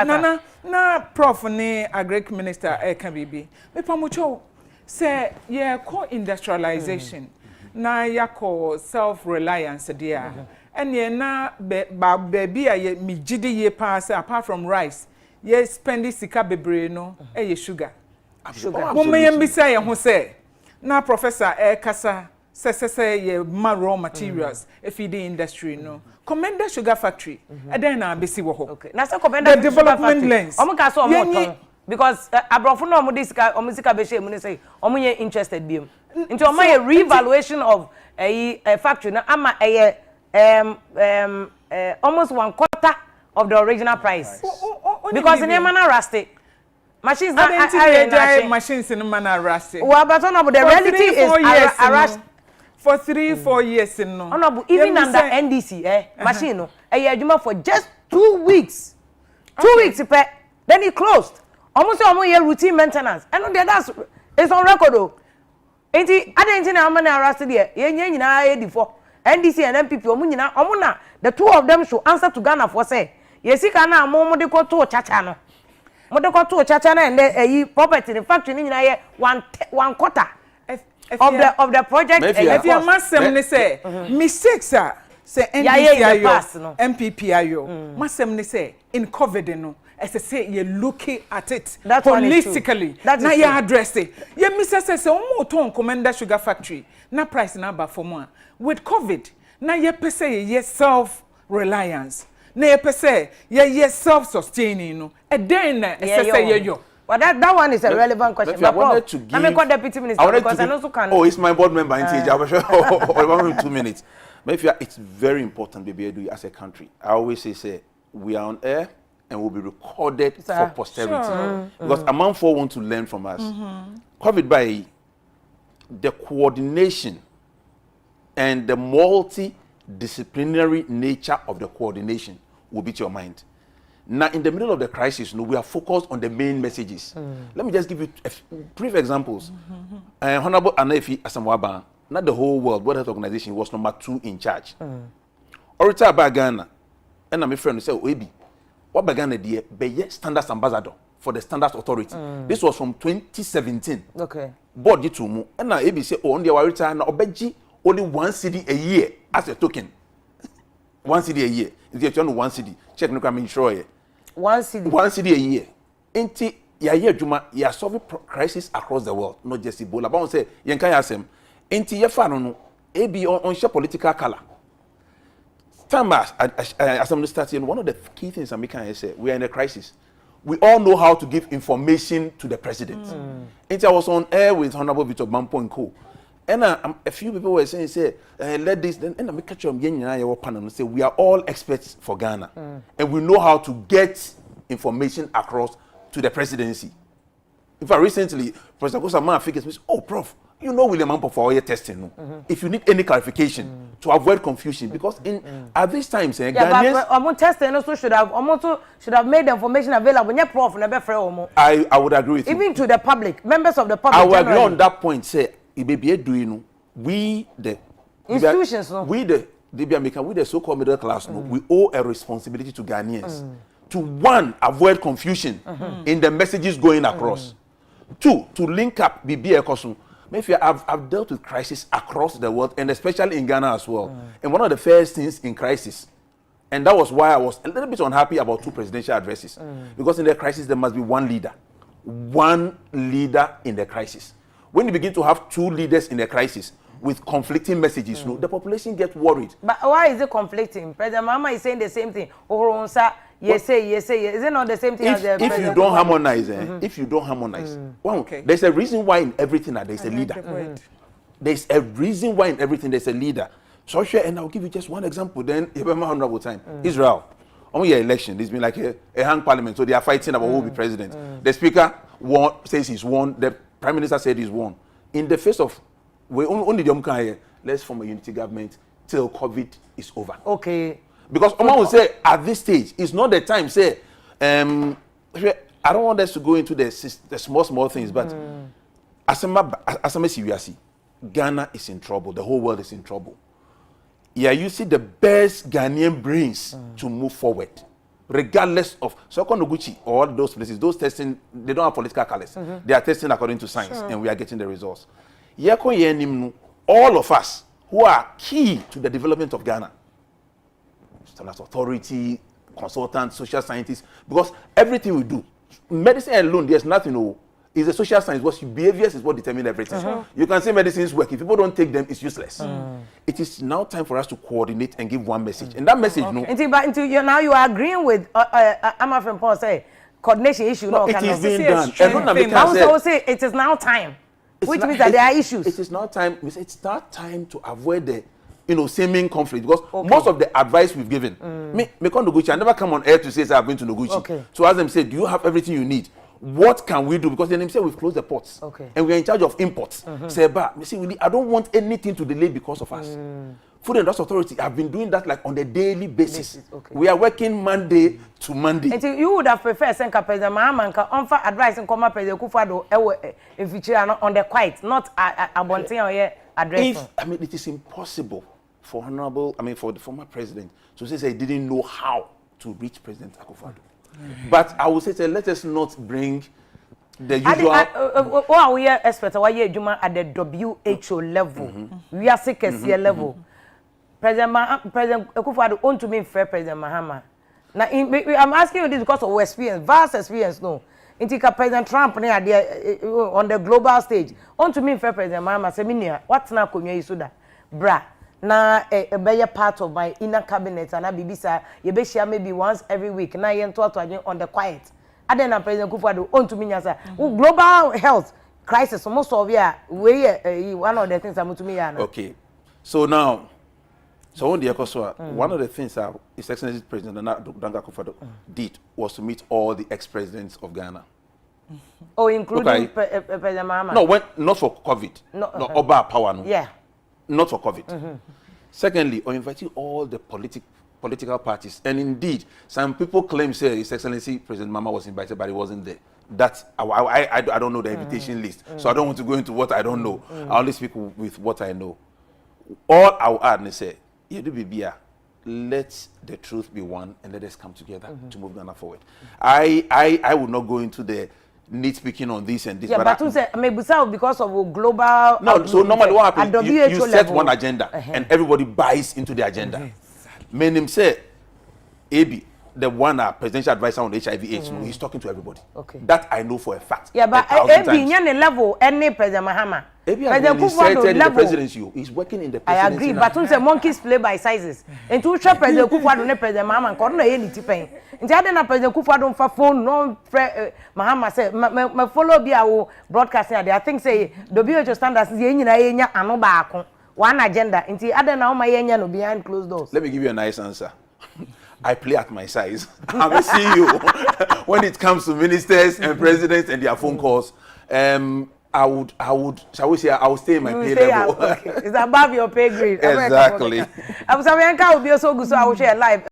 Nana, na prof ni agric minister can be. Me pamucho say yeah co-industrialization na yako self-reliance there. And ye na baby a me jidi ye pass apart from rice. Ye spendi sika bebre no ye sugar. Mama yembi say ye ho say na professor kasa say ye raw materials feeding industry no. Komenda sugar factory and then na besi wo ho. Okay. Na say Komenda development lens. Omo ka so omo ton because abrofo no omo disika omo sika be share mu say omo ye interested bi. Into omo ye revaluation of a factory na ama almost 1/4 of the original price. Because in Yamana Rusty, machines not machines in Mana Rusty. Well, but the reality is for 3-4 years in no. Even under NDC, machine no, for just 2 weeks. 2 weeks, then it closed. Almost a year routine maintenance. And that's it's on record though. I didn't know how many arrested here. NDC and NPP, omuna, the two of them should answer to Ghana for say. Yesika na mo de ko to chachano. Mo de ko to chachana and the property the factory ni na 1/4 of the project. If you must say mistakes are say NDC NPP ayo. Masem say in COVID no. As I say, you're looking at it that holistically. That's now you address it. You Mr. says, "Oh, ton Komenda sugar factory. Na price number for more with COVID. Now you per se yes self-reliance. Now you per se yes self-sustaining. No, and then say yo. Well, that one is a relevant question. But I wanted to give. I'm deputy minister because I also can. Oh, it's my board member. I was sure. 2 minutes. But it's very important, baby, as a country. I always say we are on air. And will be recorded for posterity. Sure. Because among four want to learn from us. COVID by the coordination and the multidisciplinary nature of the coordination will be to your mind. Now, in the middle of the crisis, we are focused on the main messages. Let me just give you brief examples. Honorable Anefi Asamwaba, not the whole World Health Organization, was number 2 in charge. Orita Bagana, and my friend said, Oebi. What began the year? Be standards ambassador for the Standards Authority. This was from 2017. Okay. Board it to mu. And now ABC on the Warita na obeji only 1 cedi a year as a token. 1 cedi a year. If you turn 1 cedi, check no come insure. 1 cedi. 1 cedi a year. Enti ya juma ya solve crisis across the world, not just Ebola. But on say yenka yasem. Enti ya fa no ebi on share political color. As I'm starting, one of the key things I'm making is we are in a crisis. We all know how to give information to the president. I was on air with Honorable Victor Bampo and Co. And a few people were saying, let this, and I catch them and say, we are all experts for Ghana. And we know how to get information across to the presidency. In fact, recently, Professor Kosama figures me, oh, Prof, you know William Ampo for all your testing. If you need any clarification to avoid confusion, because at this time, Ghanaians, testing also should have made the information available. I would agree with you. Even to the public, members of the public. I would agree on that point. Say, we the institutions, we the so-called middle class, we owe a responsibility to Ghanaians to one, avoid confusion in the messages going across. 2, to link up BBA Kosun. Maybe I've dealt with crisis across the world and especially in Ghana as well. And one of the first things in crisis, and that was why I was a little bit unhappy about 2 presidential addresses. Because in the crisis, there must be one leader. One leader in the crisis. When you begin to have 2 leaders in the crisis with conflicting messages, the population gets worried. But why is it conflicting? President Mama is saying the same thing. Yes. Is it not the same thing as the if you don't harmonize, if you don't harmonize, there's a reason why in everything that there's a leader. There's a reason why in everything there's a leader. So and I'll give you just one example. Then you have a honorable time. Israel, on your election, there's been like a hung parliament, so they are fighting about who will be president. The speaker says he's won. The prime minister said he's won. In the face of only the let's form a unity government till COVID is over. Okay. Because Oma will say at this stage, it's not the time. Say, I don't want us to go into the small things, but as Ghana is in trouble. The whole world is in trouble. Yeah, you see the best Ghanaian brains to move forward. regardless of Sokonoguchi or those places, those testing, they don't have political colors. They are testing according to science, and we are getting the results. All of us who are key to the development of Ghana, standards authority, consultants, social scientists, because everything we do, medicine alone, there's nothing. It's a social science. What behaviors is what determines everything. You can say medicines work. If people don't take them, it's useless. It is now time for us to coordinate and give one message. And that message, now you are agreeing with I'm from Paul say coordination issue. No, it is being done. I also say it is now time, which means that there are issues. It is now time. It's now time to avoid the seeming conflict, because most of the advice we've given, me come to Noguchi, I never come on air to say I've been to Noguchi. So ask them, say, do you have everything you need? What can we do? Because then they say we've closed the ports, and we're in charge of imports. Say, but I don't want anything to delay because of us. Food and Drugs Authority have been doing that like on a daily basis. We are working Monday to Monday. And you would have preferred Senka President Mahama offer advice and come up President Kufado if you are on the quiet, not a bonting or address. It is impossible for for the former president to say he didn't know how to reach President Akufo-Addo. But I would say, let us not bring the usual. What we expect why you at the WHO level, we are sick as level. President Akufo-Addo want to be fair, President Mahama. Now I'm asking you this because of our experience, vast experience. No, Intika President Trump on the global stage want to be fair, President Mahama. Seminia, what's now kunye isuda, bra. Na a better part of my inner cabinet and I be share maybe once every week. Na yen to on the quiet. I then President Akufo-Addo on to me as global health crisis. Most of one of the things I'm to me. Okay, so now, one of the things that His Excellency President Danga Akufo-Addo did was to meet all the ex-presidents of Ghana. Oh, including President Mahama. No, not for COVID. No, Oba power. No. Yeah. Not for COVID. Secondly, or inviting all the political parties. And indeed, some people claim, say, His Excellency President Mahama was invited, but he wasn't there. That's I don't know the invitation list, so I don't want to go into what I don't know. I only speak with what I know. All I will add and say, let the truth be one, and let us come together to move Ghana forward. I would not go into the nitpicking on this and this. Yeah, but maybe because of global. No, so normally what happens? You set one agenda, and everybody buys into the agenda. Meaning say, AB, the one presidential advisor on HIV/AIDS, he's talking to everybody. That I know for a fact. Yeah, but AB, level any President Mahama. President Akufo-Addo in the presidency. He's working in the presidency. I agree, but when monkeys play by sizes, and to trap President Akufo-Addo and President Mahama, and corner any tipping. In the other President Akufo-Addo for phone, no Mahama said, my follow be our broadcasting. I think say the WHO standards is enya anoba one agenda. In the other now my enya no behind closed doors. Let me give you a nice answer. I play at my size. I'm a CEO. When it comes to ministers and presidents and their phone calls, I would, shall we say, I will stay in my pay level. It's above your pay grade. Exactly. I was will be so good, so I will share live.